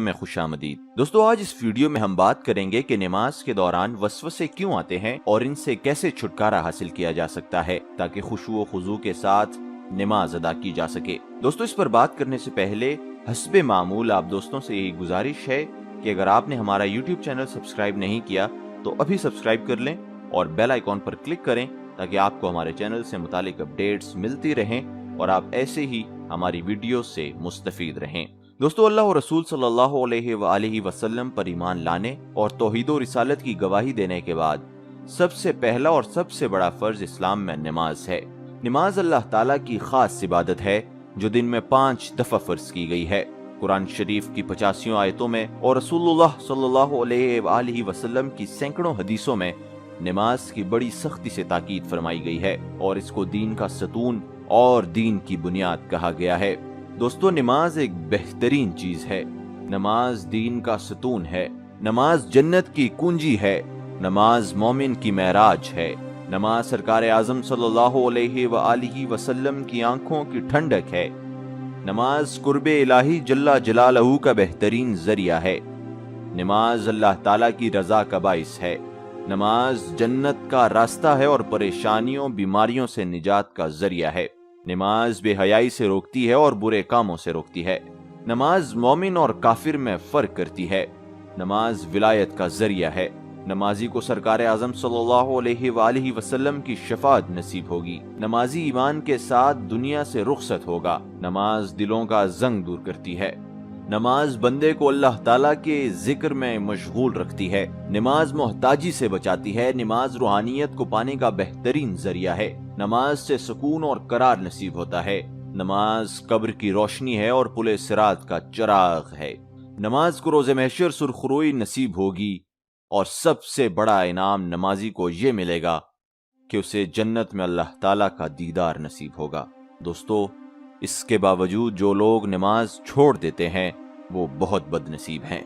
میں خوش آمدید دوستو، آج اس ویڈیو میں ہم بات کریں گے کہ نماز کے دوران وسوسے کیوں آتے ہیں اور ان سے کیسے چھٹکارا حاصل کیا جا سکتا ہے تاکہ خشوع و خضوع کے ساتھ نماز ادا کی جا سکے۔ دوستو، اس پر بات کرنے سے پہلے حسب معمول آپ دوستوں سے یہی گزارش ہے کہ اگر آپ نے ہمارا یوٹیوب چینل سبسکرائب نہیں کیا تو ابھی سبسکرائب کر لیں اور بیل آئیکن پر کلک کریں تاکہ آپ کو ہمارے چینل سے متعلق اپڈیٹس ملتی رہیں اور آپ ایسے ہی ہماری ویڈیو سے مستفید رہیں۔ دوستو، اللہ اور رسول صلی اللہ علیہ وآلہ وسلم پر ایمان لانے اور توحید و رسالت کی گواہی دینے کے بعد سب سے پہلا اور سب سے بڑا فرض اسلام میں نماز ہے۔ نماز اللہ تعالیٰ کی خاص عبادت ہے جو دن میں 5 دفعہ فرض کی گئی ہے۔ قرآن شریف کی 85 آیتوں میں اور رسول اللہ صلی اللہ علیہ وآلہ وسلم کی سینکڑوں حدیثوں میں نماز کی بڑی سختی سے تاکید فرمائی گئی ہے اور اس کو دین کا ستون اور دین کی بنیاد کہا گیا ہے۔ دوستو، نماز ایک بہترین چیز ہے۔ نماز دین کا ستون ہے۔ نماز جنت کی کنجی ہے۔ نماز مومن کی معراج ہے۔ نماز سرکار اعظم صلی اللہ علیہ وآلہ وسلم کی آنکھوں کی ٹھنڈک ہے۔ نماز قرب الہی جل جلالہ کا بہترین ذریعہ ہے۔ نماز اللہ تعالیٰ کی رضا کا باعث ہے۔ نماز جنت کا راستہ ہے اور پریشانیوں بیماریوں سے نجات کا ذریعہ ہے۔ نماز بے حیائی سے روکتی ہے اور برے کاموں سے روکتی ہے۔ نماز مومن اور کافر میں فرق کرتی ہے۔ نماز ولایت کا ذریعہ ہے۔ نمازی کو سرکار اعظم صلی اللہ علیہ وآلہ وسلم کی شفاعت نصیب ہوگی۔ نمازی ایمان کے ساتھ دنیا سے رخصت ہوگا۔ نماز دلوں کا زنگ دور کرتی ہے۔ نماز بندے کو اللہ تعالیٰ کے ذکر میں مشغول رکھتی ہے۔ نماز محتاجی سے بچاتی ہے۔ نماز روحانیت کو پانے کا بہترین ذریعہ ہے۔ نماز سے سکون اور قرار نصیب ہوتا ہے۔ نماز قبر کی روشنی ہے اور پل صراط کا چراغ ہے۔ نماز کو روز محشر سرخروئی نصیب ہوگی اور سب سے بڑا انعام نمازی کو یہ ملے گا کہ اسے جنت میں اللہ تعالیٰ کا دیدار نصیب ہوگا۔ دوستو، اس کے باوجود جو لوگ نماز چھوڑ دیتے ہیں وہ بہت بد نصیب ہیں۔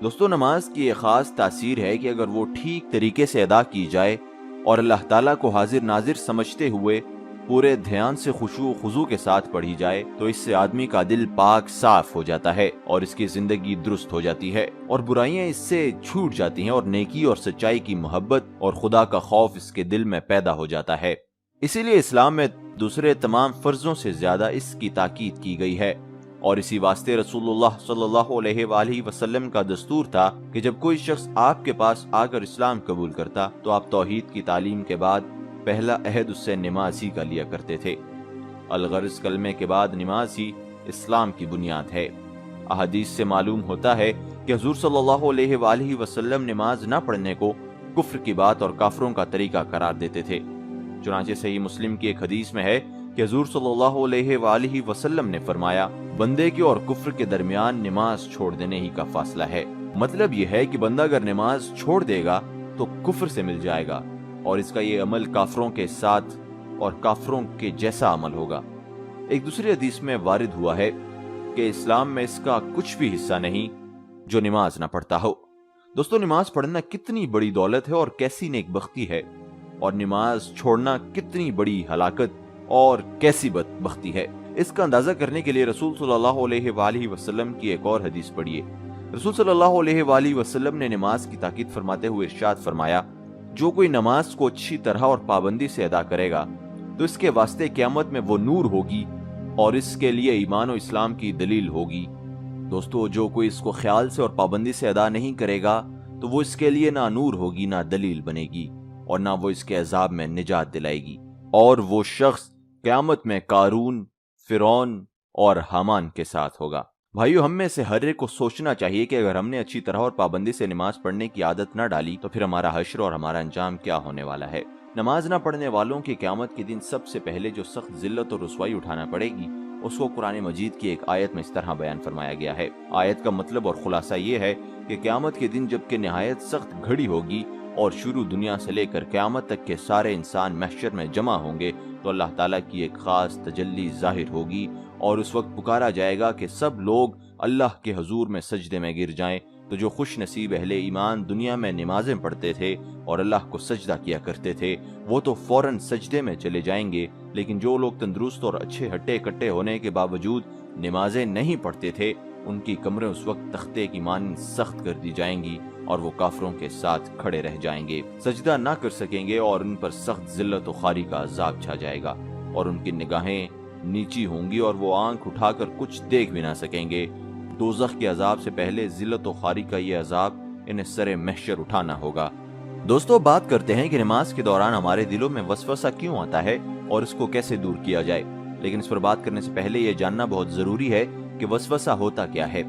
دوستو، نماز کی ایک خاص تاثیر ہے کہ اگر وہ ٹھیک طریقے سے ادا کی جائے اور اللہ تعالیٰ کو حاضر ناظر سمجھتے ہوئے پورے دھیان سے خشوع و خضوع کے ساتھ پڑھی جائے تو اس سے آدمی کا دل پاک صاف ہو جاتا ہے اور اس کی زندگی درست ہو جاتی ہے اور برائیاں اس سے چھوٹ جاتی ہیں اور نیکی اور سچائی کی محبت اور خدا کا خوف اس کے دل میں پیدا ہو جاتا ہے۔ اسی لیے اسلام میں دوسرے تمام فرضوں سے زیادہ اس کی تاکید کی گئی ہے اور اسی واسطے رسول اللہ صلی اللہ علیہ وآلہ وسلم کا دستور تھا کہ جب کوئی شخص آپ کے پاس آ کر اسلام قبول کرتا تو آپ توحید کی تعلیم کے بعد پہلا عہد اس سے نماز ہی کا لیا کرتے تھے۔ الغرض کلمے کے بعد نماز ہی اسلام کی بنیاد ہے۔ احادیث سے معلوم ہوتا ہے کہ حضور صلی اللہ علیہ وآلہ وسلم نماز نہ پڑھنے کو کفر کی بات اور کافروں کا طریقہ قرار دیتے تھے۔ چنانچہ صحیح مسلم کی ایک حدیث میں ہے کہ حضور صلی اللہ علیہ وآلہ وسلم نے فرمایا، بندے کے اور کفر کے درمیان نماز چھوڑ دینے ہی کا فاصلہ ہے۔ مطلب یہ ہے کہ بندہ اگر نماز چھوڑ دے گا تو کفر سے مل جائے گا اور اس کا یہ عمل کافروں کے ساتھ اور کافروں کے جیسا عمل ہوگا۔ ایک دوسری حدیث میں وارد ہوا ہے کہ اسلام میں اس کا کچھ بھی حصہ نہیں جو نماز نہ پڑھتا ہو۔ دوستو، نماز پڑھنا کتنی بڑی دولت ہے اور کیسی نیک بختی ہے، اور نماز چھوڑنا کتنی بڑی ہلاکت اور کیسی بدبختی ہے۔ اس کا اندازہ کرنے کے لیے رسول صلی اللہ علیہ وآلہ وسلم کی ایک اور حدیث پڑھیے۔ رسول صلی اللہ علیہ وآلہ وسلم نے نماز کی تاکید فرماتے ہوئے ارشاد فرمایا، جو کوئی نماز کو اچھی طرح اور پابندی سے ادا کرے گا تو اس کے واسطے قیامت میں وہ نور ہوگی اور اس کے لیے ایمان و اسلام کی دلیل ہوگی۔ دوستو، جو کوئی اس کو خیال سے اور پابندی سے ادا نہیں کرے گا تو وہ اس کے لیے نہ نور ہوگی، نہ دلیل بنے گی اور نہ وہ اس کے عذاب میں نجات دلائے گی، اور وہ شخص قیامت میں قارون، فرعون اور حامان کے ساتھ ہوگا۔ بھائیو، ہم میں سے ہر ایک کو سوچنا چاہیے کہ اگر ہم نے اچھی طرح اور پابندی سے نماز پڑھنے کی عادت نہ ڈالی تو پھر ہمارا حشر اور ہمارا انجام کیا ہونے والا ہے۔ نماز نہ پڑھنے والوں کی قیامت کے دن سب سے پہلے جو سخت ذلت اور رسوائی اٹھانا پڑے گی اس کو قرآن مجید کی ایک آیت میں اس طرح بیان فرمایا گیا ہے۔ آیت کا مطلب اور خلاصہ یہ ہے کہ قیامت کے دن جب کہ نہایت سخت گھڑی ہوگی اور شروع دنیا سے لے کر قیامت تک کے سارے انسان محشر میں جمع ہوں گے تو اللہ تعالیٰ کی ایک خاص تجلی ظاہر ہوگی اور اس وقت پکارا جائے گا کہ سب لوگ اللہ کے حضور میں سجدے میں گر جائیں۔ تو جو خوش نصیب اہل ایمان دنیا میں نمازیں پڑھتے تھے اور اللہ کو سجدہ کیا کرتے تھے وہ تو فوراً سجدے میں چلے جائیں گے، لیکن جو لوگ تندرست اور اچھے ہٹے کٹے ہونے کے باوجود نمازیں نہیں پڑھتے تھے ان کی کمریں اس وقت تختے کی مانند سخت کر دی جائیں گی اور وہ کافروں کے ساتھ کھڑے رہ جائیں گے، سجدہ نہ کر سکیں گے اور ان پر سخت ذلت و خواری کا عذاب چھا جائے گا، اور ان کی نگاہیں نیچی ہوں گی اور وہ آنکھ اٹھا کر کچھ دیکھ بھی نہ سکیں گے۔ دوزخ کے عذاب سے پہلے ذلت و خواری کا یہ عذاب انہیں سر محشر اٹھانا ہوگا۔ دوستو، بات کرتے ہیں کہ نماز کے دوران ہمارے دلوں میں وسوسہ کیوں آتا ہے اور اس کو کیسے دور کیا جائے، لیکن اس پر بات کرنے سے پہلے یہ جاننا بہت ضروری ہے کہ وسوسہ ہوتا کیا ہے۔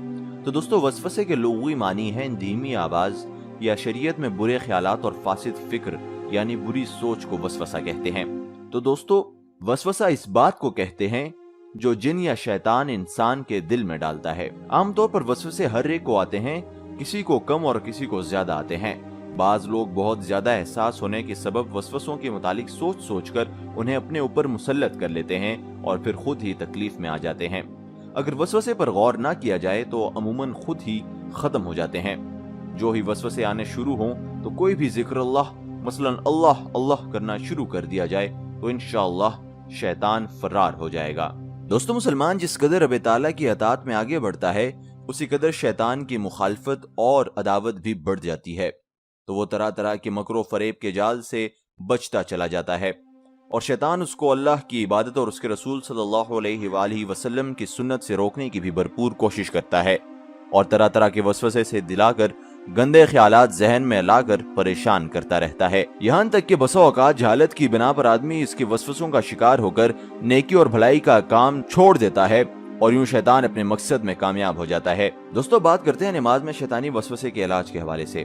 تو دوستو، وسوسے کے لغوی معنی ہے دھیمی آواز، یا شریعت میں برے خیالات اور فاسد فکر یعنی بری سوچ کو وسوسہ کہتے ہیں۔ تو دوستو، وسوسہ اس بات کو کہتے ہیں جو جن یا شیطان انسان کے دل میں ڈالتا ہے۔ عام طور پر وسوسے ہر ایک کو آتے ہیں، کسی کو کم اور کسی کو زیادہ آتے ہیں۔ بعض لوگ بہت زیادہ احساس ہونے کے سبب وسوسوں کے متعلق سوچ سوچ کر انہیں اپنے اوپر مسلط کر لیتے ہیں اور پھر خود ہی تکلیف میں آ جاتے ہیں۔ اگر وسوسے پر غور نہ کیا جائے تو عموماً خود ہی ختم ہو جاتے ہیں۔ جو ہی وسوسے آنے شروع ہوں تو کوئی بھی ذکر اللہ، مثلا اللہ اللہ کرنا شروع کر دیا جائے تو انشاءاللہ شیطان فرار ہو جائے گا۔ دوستو، مسلمان جس قدر رب تعالیٰ کی اطاعت میں آگے بڑھتا ہے اسی قدر شیطان کی مخالفت اور عداوت بھی بڑھ جاتی ہے، تو وہ طرح طرح کے مکر و فریب کے جال سے بچتا چلا جاتا ہے، اور شیطان اس کو اللہ کی عبادت اور اس کے رسول صلی اللہ علیہ وآلہ وسلم کی سنت سے روکنے کی بھی بھرپور کوشش کرتا ہے، اور طرح طرح کے وسوسے سے دلا کر گندے خیالات ذہن میں لا کر پریشان کرتا رہتا ہے، یہاں تک کہ بسا اوقات جہالت کی بنا پر آدمی اس کے وسوسوں کا شکار ہو کر نیکی اور بھلائی کا کام چھوڑ دیتا ہے اور یوں شیطان اپنے مقصد میں کامیاب ہو جاتا ہے۔ دوستو، بات کرتے ہیں نماز میں شیطانی وسوسے کے علاج کے حوالے سے۔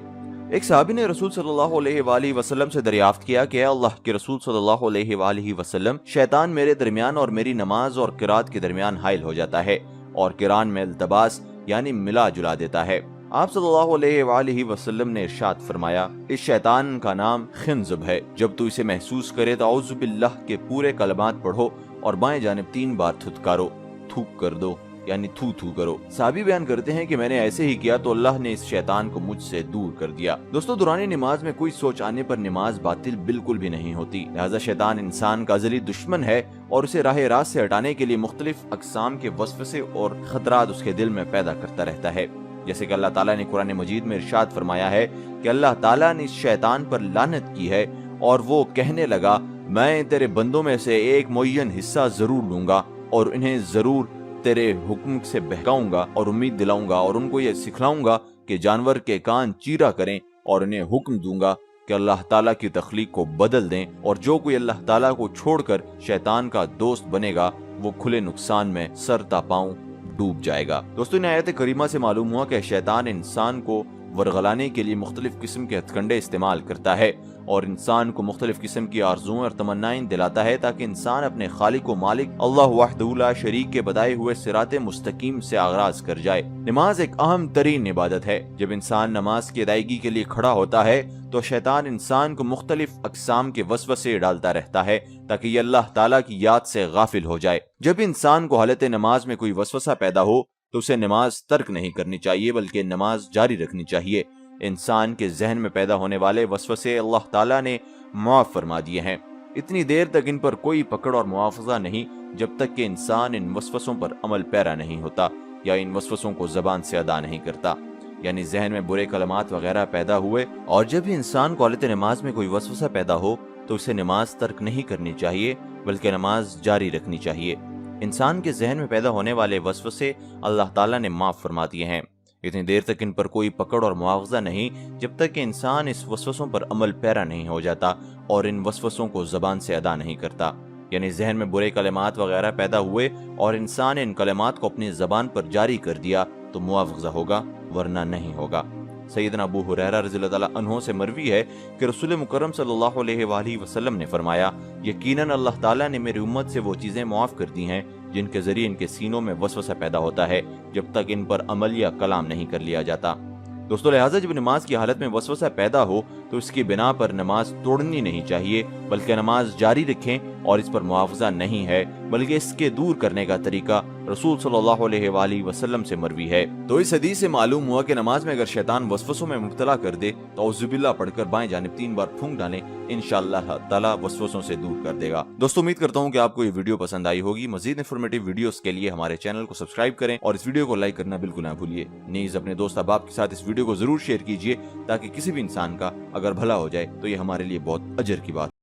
ایک صحابی نے رسول صلی اللہ علیہ وآلہ وسلم سے دریافت کیا کہ اے اللہ کے رسول صلی اللہ علیہ وآلہ وسلم، شیطان میرے درمیان اور میری نماز اور قرات کے درمیان حائل ہو جاتا ہے اور قرآن میں التباس یعنی ملا جلا دیتا ہے۔ آپ صلی اللہ علیہ وآلہ وسلم نے ارشاد فرمایا، اس شیطان کا نام خنزب ہے، جب تو اسے محسوس کرے تو اعوذ باللہ کے پورے کلمات پڑھو اور بائیں جانب 3 بار تھتکارو، تھوک کر دو یعنی تھو تھو کرو۔ صحابی بیان کرتے ہیں کہ میں نے ایسے ہی کیا تو اللہ نے اس شیطان کو مجھ سے دور کر دیا۔ دوستو، دوران نماز میں کوئی سوچ آنے پر نماز باطل بالکل بھی نہیں ہوتی، لہذا شیطان انسان کا ازلی دشمن ہے اور اسے راہ راست سے ہٹانے کے لیے مختلف اقسام کے وسوسے اور خطرات اس کے دل میں پیدا کرتا رہتا ہے، جیسے کہ اللہ تعالیٰ نے قرآن مجید میں ارشاد فرمایا ہے کہ اللہ تعالیٰ نے اس شیطان پر لعنت کی ہے اور وہ کہنے لگا، میں تیرے بندوں میں سے ایک معین حصہ ضرور لوں گا اور انہیں ضرور تیرے حکم سے بہکاؤں گا اور امید دلاؤں گا اور ان کو یہ سکھلاؤں گا کہ جانور کے کان چیرا کریں اور انہیں حکم دوں گا کہ اللہ تعالیٰ کی تخلیق کو بدل دیں، اور جو کوئی اللہ تعالیٰ کو چھوڑ کر شیطان کا دوست بنے گا وہ کھلے نقصان میں سر تا پاؤں ڈوب جائے گا۔ دوستو، ان آیت کریمہ سے معلوم ہوا کہ شیطان انسان کو ورغلانے کے لیے مختلف قسم کے ہتھ کنڈے استعمال کرتا ہے اور انسان کو مختلف قسم کی آرزویں اور تمنائیں دلاتا ہے تاکہ انسان اپنے خالق و مالک اللہ وحدہ لا شریک کے بتائے ہوئے صراط مستقیم سے آغاز کر جائے۔ نماز ایک اہم ترین عبادت ہے۔ جب انسان نماز کی ادائیگی کے لیے کھڑا ہوتا ہے تو شیطان انسان کو مختلف اقسام کے وسوسے ڈالتا رہتا ہے تاکہ یہ اللہ تعالیٰ کی یاد سے غافل ہو جائے۔ جب انسان کو حالت نماز میں کوئی وسوسہ پیدا ہو تو اسے نماز ترک نہیں کرنی چاہیے بلکہ نماز جاری رکھنی چاہیے۔ انسان کے ذہن میں پیدا ہونے والے وسوسے اللہ تعالیٰ نے معاف فرما دیے ہیں، اتنی دیر تک ان پر کوئی پکڑ اور معاوضہ نہیں جب تک کہ انسان ان وسوسوں پر عمل پیرا نہیں ہوتا یا ان وسوسوں کو زبان سے ادا نہیں کرتا، یعنی ذہن میں برے کلمات وغیرہ پیدا ہوئے، اور جب بھی انسان کو حالت نماز میں کوئی وسوسہ پیدا ہو تو اسے نماز ترک نہیں کرنی چاہیے بلکہ نماز جاری رکھنی چاہیے۔ انسان کے ذہن میں پیدا ہونے والے وسوسے اللہ تعالیٰ نے معاف فرما دیے ہیں، اتنی دیر تک ان پر کوئی پکڑ اور معاوضہ نہیں جب تک کہ انسان اس وسوسوں پر عمل پیرا نہیں ہو جاتا اور ان وسوسوں کو زبان سے ادا نہیں کرتا، یعنی ذہن میں برے کلمات وغیرہ پیدا ہوئے اور انسان ان کلمات کو اپنی زبان پر جاری کر دیا تو معاوضہ ہوگا ورنہ نہیں ہوگا۔ سیدنا ابو ہریرہ رضی اللہ تعالیٰ عنہ سے مروی ہے کہ رسول مکرم صلی اللہ علیہ وآلہ وسلم نے فرمایا، یقیناً اللہ تعالیٰ نے میری امت سے وہ چیزیں معاف کر دی ہیں جن کے ذریعے ان کے سینوں میں وسوسہ پیدا ہوتا ہے جب تک ان پر عمل یا کلام نہیں کر لیا جاتا۔ دوستو، لہٰذا جب نماز کی حالت میں وسوسہ پیدا ہو تو اس کی بنا پر نماز توڑنی نہیں چاہیے، بلکہ نماز جاری رکھیں، اور اس پر معاوضہ نہیں ہے بلکہ اس کے دور کرنے کا طریقہ رسول صلی اللہ علیہ وآلہ وسلم سے مروی ہے۔ تو اس حدیث سے معلوم ہوا کہ نماز میں اگر شیطان وسوسوں میں مبتلا کر دے تو اعوذ باللہ پڑھ کر بائیں جانب 3 بار پھونک ڈالیں، انشاءاللہ تعالی وسوسوں سے دور کر دے گا۔ دوستو امید کرتا ہوں کہ آپ کو یہ ویڈیو پسند آئی ہوگی۔ مزید انفارمیٹیو ویڈیوز کے لیے ہمارے چینل کو سبسکرائب کریں اور اس ویڈیو کو لائک کرنا بالکل نہ بھولیے۔ نیز اپنے دوست احباب کے ساتھ اس ویڈیو کو ضرور شیئر کیجیے تاکہ کسی بھی انسان کا اگر بھلا ہو جائے تو یہ ہمارے لیے بہت اجر کی بات